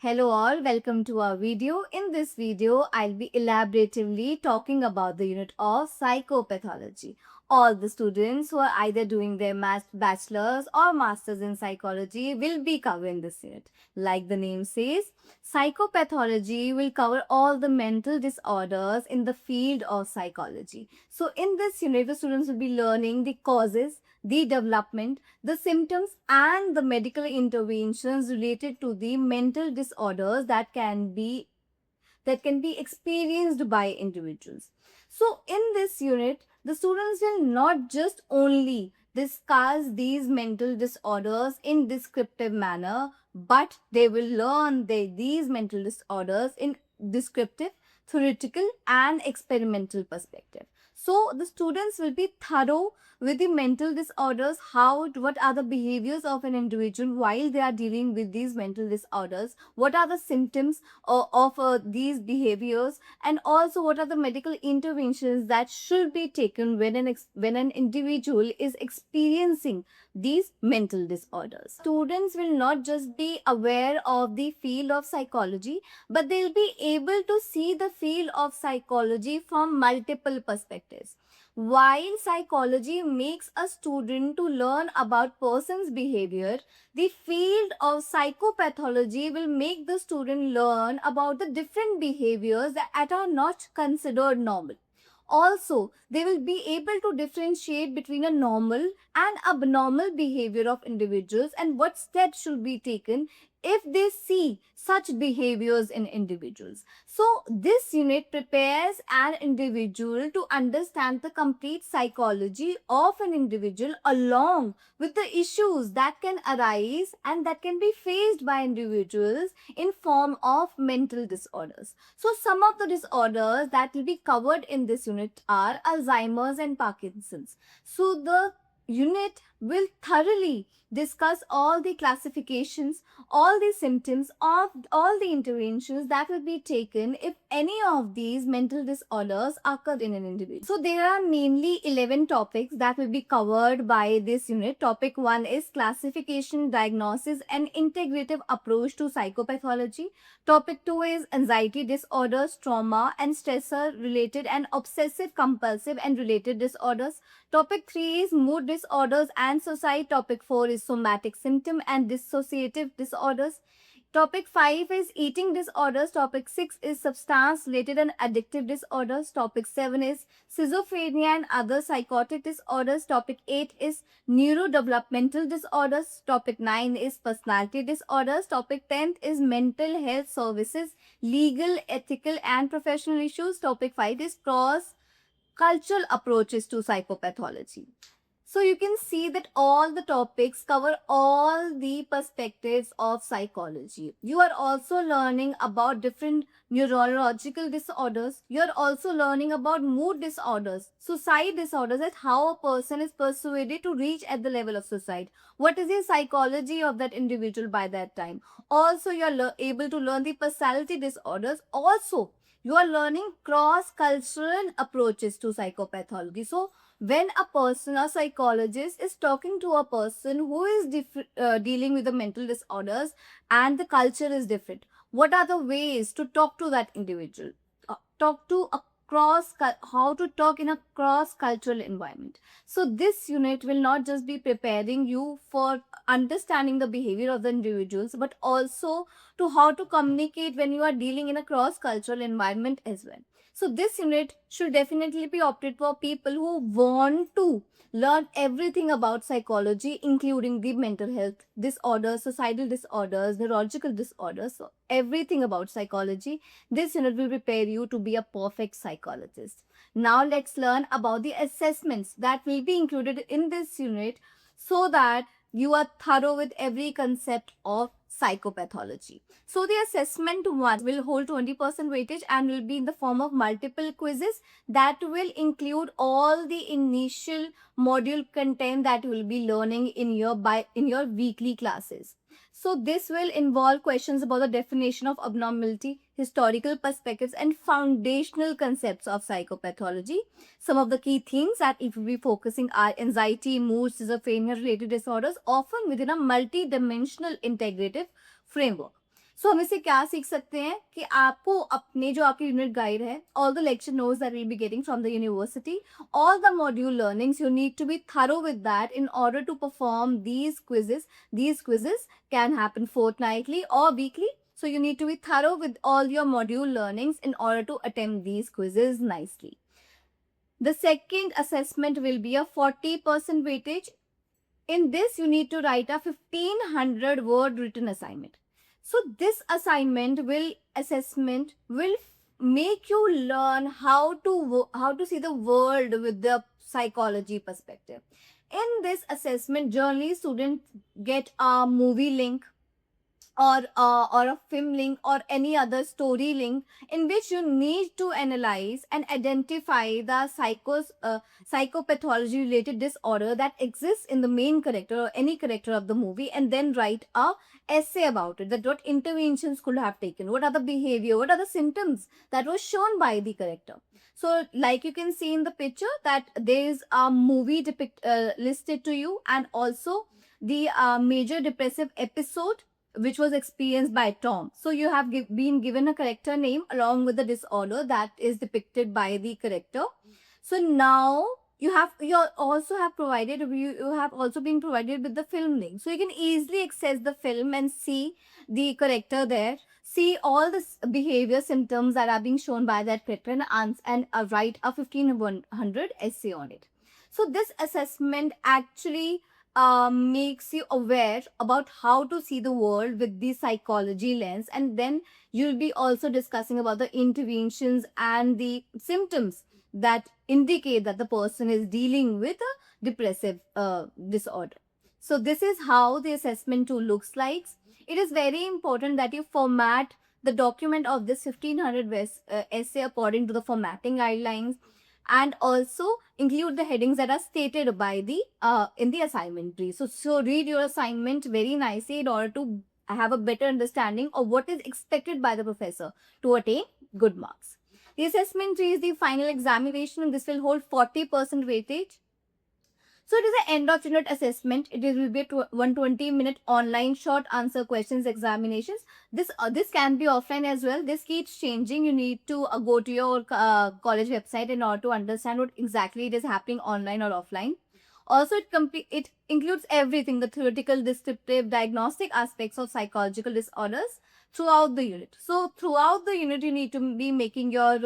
Hello all, welcome to our video. In this video, I'll be elaboratively talking about the unit of psychopathology. All the students who are either doing their bachelor's or master's in psychology will be covering this unit. Like the name says, psychopathology will cover all the mental disorders in the field of psychology. So in this unit, the students will be learning the causes, the development, the symptoms and the medical interventions related to the mental disorders that can be experienced by individuals. So in this unit, the students will not just only discuss these mental disorders in descriptive manner, but they will learn these mental disorders in descriptive, theoretical and experimental perspective. So the students will be thorough with the mental disorders, what are the behaviors of an individual while they are dealing with these mental disorders, what are the symptoms of these behaviors, and also what are the medical interventions that should be taken when an individual is experiencing these mental disorders. Students will not just be aware of the field of psychology, but they'll be able to see the field of psychology from multiple perspectives. While psychology makes a student to learn about person's behavior, the field of psychopathology will make the student learn about the different behaviors that are not considered normal. Also, they will be able to differentiate between a normal and abnormal behavior of individuals and what steps should be taken if they see such behaviors in individuals. So, this unit prepares an individual to understand the complete psychology of an individual along with the issues that can arise and that can be faced by individuals in form of mental disorders. So some of the disorders that will be covered in this unit are Alzheimer's and Parkinson's. So the unit will thoroughly discuss all the classifications, all the symptoms of all the interventions that will be taken if any of these mental disorders occur in an individual. So there are mainly 11 topics that will be covered by this unit. Topic 1 is classification, diagnosis and integrative approach to psychopathology. Topic 2 is anxiety disorders, trauma and stressor related and obsessive compulsive and related disorders. Topic 3 is mood disorders and suicide. Topic 4 is somatic symptom and dissociative disorders. Topic 5 is eating disorders. Topic 6 is substance related and addictive disorders. Topic 7 is schizophrenia and other psychotic disorders. Topic 8 is neurodevelopmental disorders. Topic 9 is personality disorders. Topic 10 is mental health services, legal, ethical and professional issues. Topic 5 is cross cultural approaches to psychopathology. So you can see that all the topics cover all the perspectives of psychology. You are also learning about different neurological disorders. You are also learning about mood disorders, suicide disorders, that how a person is persuaded to reach at the level of suicide. What is the psychology of that individual by that time? Also, you are able to learn the personality disorders. Also, you are learning cross-cultural approaches to psychopathology. So, when a person, a psychologist, is talking to a person who is dealing with the mental disorders and the culture is different, what are the ways to talk to that individual? Talk to a how to talk in a cross-cultural environment. So, this unit will not just be preparing you for understanding the behavior of the individuals, but also to how to communicate when you are dealing in a cross-cultural environment as well. So this unit should definitely be opted for people who want to learn everything about psychology, including the mental health disorders, societal disorders, neurological disorders, so everything about psychology. This unit will prepare you to be a perfect psychologist. Now let's learn about the assessments that will be included in this unit so that you are thorough with every concept of psychopathology. So the assessment 1 will hold 20% weightage and will be in the form of multiple quizzes that will include all the initial module content that you will be learning in your weekly classes. So this will involve questions about the definition of abnormality, historical perspectives and foundational concepts of psychopathology. Some of the key themes that it will be focusing are anxiety, mood, schizophrenia related disorders, often within a multi-dimensional integrative framework. सो हम इससे क्या सीख सकते हैं कि आपको अपने जो आपकी यूनिट गाइड है, all the lecture notes that will be getting from the university, all the module learnings, you need to be thorough with that in order to perform these quizzes. These quizzes can happen fortnightly or weekly, so you need to be thorough with all your module learnings in order to attempt these quizzes nicely. The second assessment will be a 40% weightage. In this, you need to write a 1500 word written assignment. So this assessment will make you learn how to see the world with the psychology perspective. In this assessment, generally students get a movie link or a film link or any other story link in which you need to analyze and identify the psychopathology related disorder that exists in the main character or any character of the movie, and then write a essay about it, that what interventions could have taken, what are the behavior, what are the symptoms that was shown by the character. So like you can see in the picture that there is a movie listed to you, and also the major depressive episode which was experienced by Tom. So you have been given a character name along with the disorder that is depicted by the character. So now you also have provided, you have also been provided with the film link, so you can easily access the film and see the character there, see all the behavior symptoms that are being shown by that character, and write a 1500 essay on it. So this assessment actually makes you aware about how to see the world with the psychology lens, and then you'll be also discussing about the interventions and the symptoms that indicate that the person is dealing with a depressive disorder. So this is how the assessment tool looks like. It is very important that you format the document of this 1500 essay according to the formatting guidelines, and also include the headings that are stated by the in the assignment tree. So read your assignment very nicely in order to have a better understanding of what is expected by the professor to attain good marks. The assessment tree is the final examination, and this will hold 40% weightage. So it is the end of unit assessment. It will be a 120-minute online short answer questions examinations. This can be offline as well. This keeps changing. You need to go to your college website in order to understand what exactly it is happening online or offline. Also, it includes everything, the theoretical, descriptive, diagnostic aspects of psychological disorders throughout the unit. So throughout the unit, you need to be making your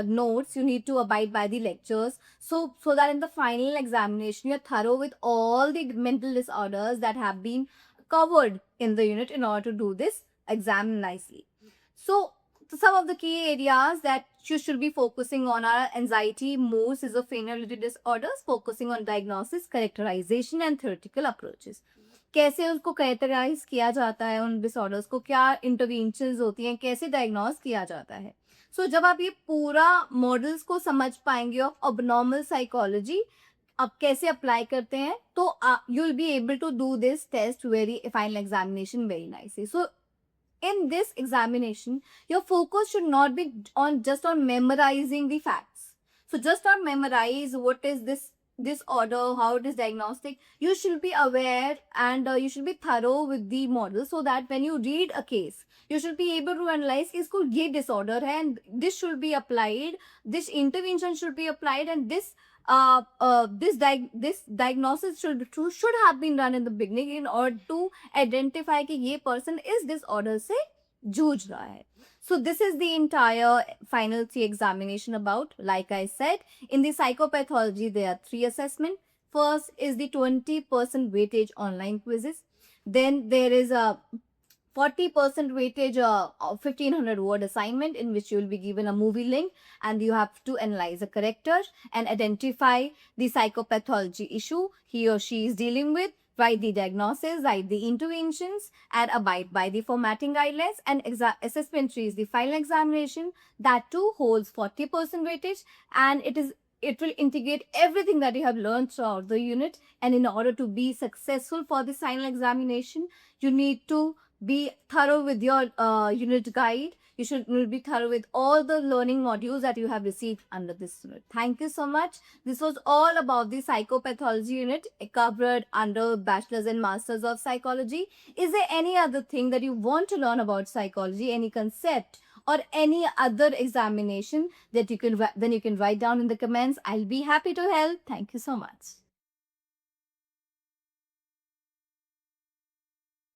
notes. You need to abide by the lectures, so that in the final examination you're thorough with all the mental disorders that have been covered in the unit in order to do this exam nicely. So some of the key areas that you should be focusing on are anxiety, mood, schizophrenia related disorders, focusing on diagnosis, characterization and theoretical approaches. कैसे उसको characterise किया जाता है उन disorders को, क्या interventions होती हैं, कैसे डायग्नोस किया जाता है. सो जब आप ये पूरा मॉडल्स को समझ पाएंगे ऑफ अबनॉर्मल साइकोलॉजी, आप कैसे अप्लाई करते हैं, तो you will be able to do this test very final examination very nicely. So in this examination, your focus should not be just on memorizing the facts. So just not memorize what is this disorder, how it is diagnostic. You should be aware, and you should be thorough with the model, so that when you read a case, you should be able to analyze इसको ये disorder है, and this should be applied, this intervention should be applied, and this diagnosis should have been done in the beginning in order to identify कि ये person is disorder से जूझ रहा है. So this is the entire final 3 examination about. Like I said, in the psychopathology there are 3 assessments. First is the 20% weightage online quizzes. Then there is a 40% weightage 1500 word assignment in which you will be given a movie link, and you have to analyze a character and identify the psychopathology issue he or she is dealing with, write the diagnosis, write the interventions, and abide by the formatting guidelines. And assessment 3 is the final examination. That too holds 40% weightage, and it will integrate everything that you have learned throughout the unit. And in order to be successful for the final examination, you need to be thorough with your unit guide. You should be thorough with all the learning modules that you have received under this unit. Thank you so much. This was all about the psychopathology unit covered under bachelor's and master's of psychology. Is there any other thing that you want to learn about psychology, any concept or any other examination that you can write down in the comments? I'll be happy to help. Thank you so much.